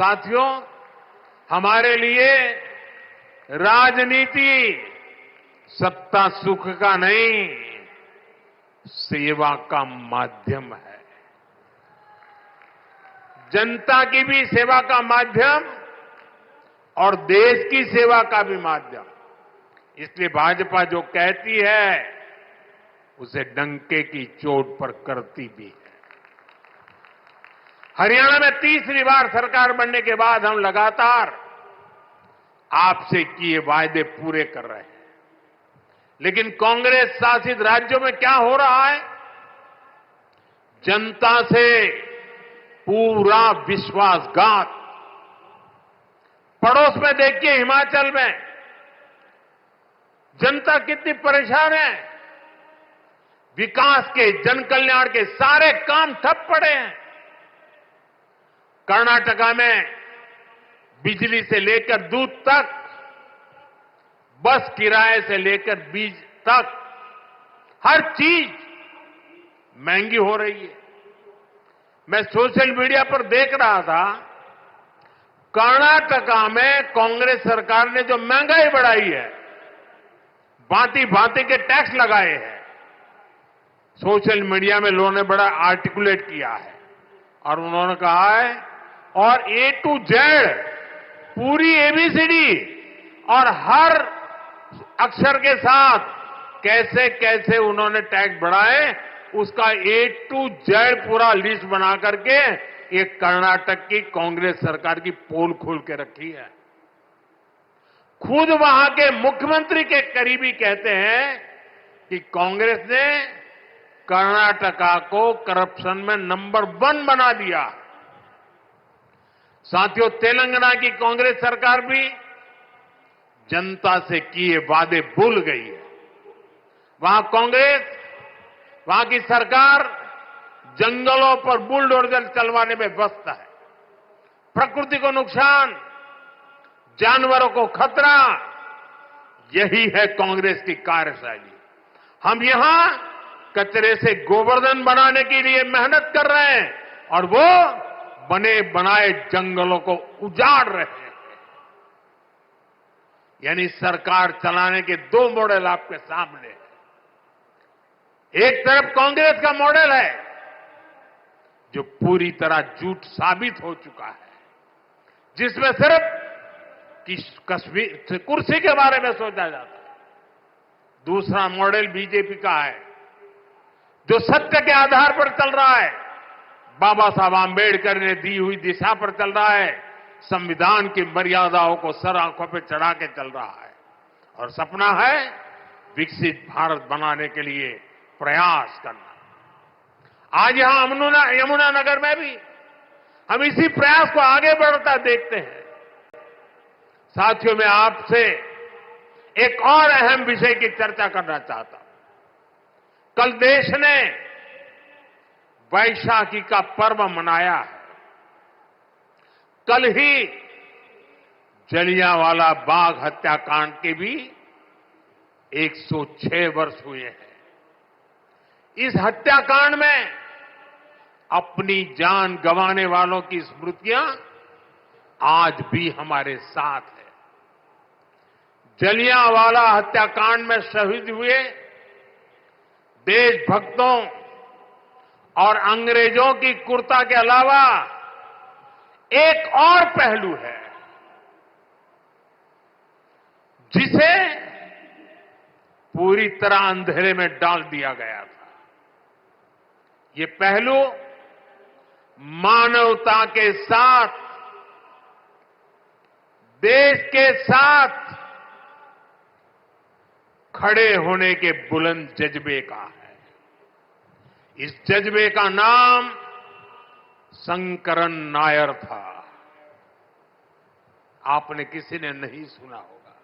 साथियों, हमारे लिए राजनीति सत्ता सुख का नहीं, सेवा का माध्यम है। जनता की भी सेवा का माध्यम और देश की सेवा का भी माध्यम। इसलिए भाजपा जो कहती है उसे डंके की चोट पर करती भी है। हरियाणा में तीसरी बार सरकार बनने के बाद हम लगातार आपसे किए वायदे पूरे कर रहे हैं। लेकिन कांग्रेस शासित राज्यों में क्या हो रहा है? जनता से पूरा विश्वासघात। पड़ोस में देखिए, हिमाचल में जनता कितनी परेशान है। विकास के, जन कल्याण के सारे काम ठप पड़े हैं। कर्नाटका में बिजली से लेकर दूध तक, बस किराए से लेकर बीज तक, हर चीज महंगी हो रही है। मैं सोशल मीडिया पर देख रहा था, कर्नाटका में कांग्रेस सरकार ने जो महंगाई बढ़ाई है, भांति भांति के टैक्स लगाए हैं। सोशल मीडिया में लोगों ने बड़ा आर्टिकुलेट किया है और उन्होंने कहा है, और ए टू जेड पूरी एबीसीडी और हर अक्षर के साथ कैसे कैसे उन्होंने टैक्स बढ़ाए, उसका ए टू जेड पूरा लिस्ट बना करके ये कर्नाटक की कांग्रेस सरकार की पोल खोल के रखी है। खुद वहां के मुख्यमंत्री के करीबी कहते हैं कि कांग्रेस ने कर्नाटका को करप्शन में नंबर 1 बना दिया। साथियों, तेलंगाना की कांग्रेस सरकार भी जनता से किए वादे भूल गई है। वहां कांग्रेस, वहां की सरकार जंगलों पर बुलडोजर चलवाने में व्यस्त है। प्रकृति को नुकसान, जानवरों को खतरा, यही है कांग्रेस की कार्यशैली। हम यहां कचरे से गोवर्धन बनाने के लिए मेहनत कर रहे हैं और वो बने बनाए जंगलों को उजाड़ रहे हैं। यानी सरकार चलाने के 2 मॉडल आपके सामने हैं। एक तरफ कांग्रेस का मॉडल है जो पूरी तरह झूठ साबित हो चुका है, जिसमें सिर्फ कुर्सी के बारे में सोचा जाता है। दूसरा मॉडल बीजेपी का है जो सत्य के आधार पर चल रहा है, बाबा साहब आंबेडकर ने दी हुई दिशा पर चल रहा है, संविधान की मर्यादाओं को सर आंखों पर चढ़ा के चल रहा है और सपना है विकसित भारत बनाने के लिए प्रयास करना। आज यहां यमुनानगर में भी हम इसी प्रयास को आगे बढ़ता देखते हैं। साथियों, मैं आपसे एक और अहम विषय की चर्चा करना चाहता हूं। कल देश ने वैशाखी का पर्व मनाया है। कल ही जलियांवाला बाग हत्याकांड के भी 106 वर्ष हुए हैं। इस हत्याकांड में अपनी जान गंवाने वालों की स्मृतियां आज भी हमारे साथ है। जलियांवाला हत्याकांड में शहीद हुए देशभक्तों और अंग्रेजों की क्रूरता के अलावा एक और पहलू है जिसे पूरी तरह अंधेरे में डाल दिया गया था। ये पहलू मानवता के साथ, देश के साथ खड़े होने के बुलंद जज्बे का है। इस जज्बे का नाम शंकरन नायर था। आपने किसी ने नहीं सुना होगा,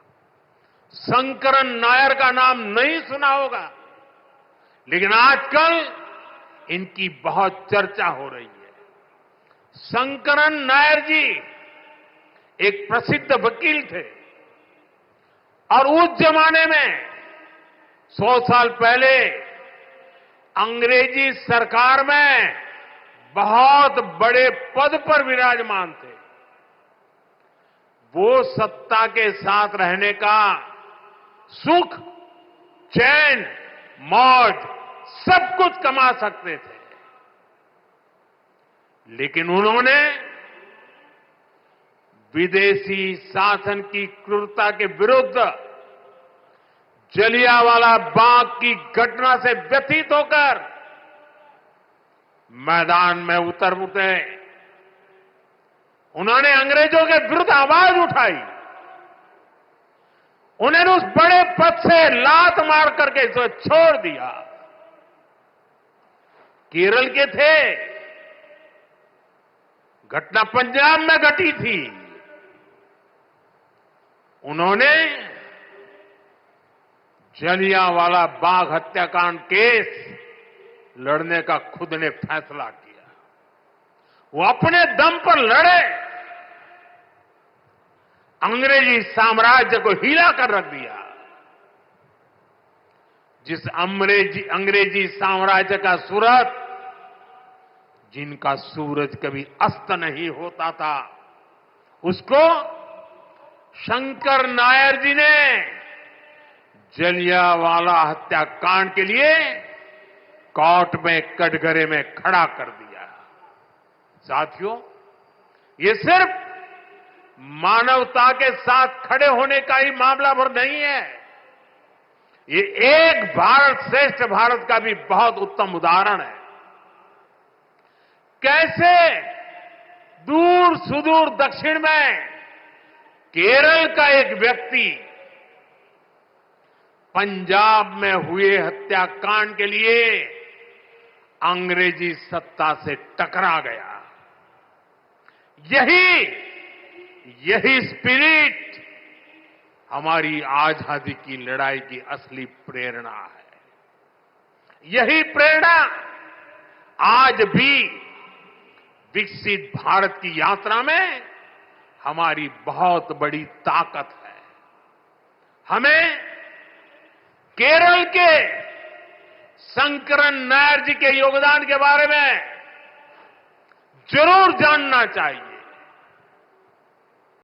शंकरन नायर का नाम नहीं सुना होगा, लेकिन आजकल इनकी बहुत चर्चा हो रही है। शंकरन नायर जी एक प्रसिद्ध वकील थे और उस जमाने में 100 साल पहले अंग्रेजी सरकार में बहुत बड़े पद पर विराजमान थे। वो सत्ता के साथ रहने का सुख, चैन, मौज सब कुछ कमा सकते थे, लेकिन उन्होंने विदेशी शासन की क्रूरता के विरुद्ध जलियांवाला बाग की घटना से व्यथित होकर मैदान में उतरे। उन्होंने अंग्रेजों के विरुद्ध आवाज उठाई। उन्होंने उस बड़े पद से लात मार करके इसे छोड़ दिया। केरल के थे, घटना पंजाब में घटी थी। उन्होंने जलियांवाला बाग हत्याकांड केस लड़ने का खुद ने फैसला किया। वो अपने दम पर लड़े, अंग्रेजी साम्राज्य को हिला कर रख दिया। जिस अंग्रेजी साम्राज्य का सूरज, जिनका सूरज कभी अस्त नहीं होता था, उसको शंकर नायर जी ने जलियांवाला हत्याकांड के लिए कोर्ट में कटघरे में खड़ा कर दिया। साथियों, ये सिर्फ मानवता के साथ खड़े होने का ही मामला भर नहीं है, ये एक भारत श्रेष्ठ भारत का भी बहुत उत्तम उदाहरण है। कैसे दूर सुदूर दक्षिण में केरल का एक व्यक्ति पंजाब में हुए हत्याकांड के लिए अंग्रेजी सत्ता से टकरा गया। यही स्पिरिट हमारी आजादी की लड़ाई की असली प्रेरणा है। यही प्रेरणा आज भी विकसित भारत की यात्रा में हमारी बहुत बड़ी ताकत है। हमें केरल के शंकरन नायर जी के योगदान के बारे में जरूर जानना चाहिए।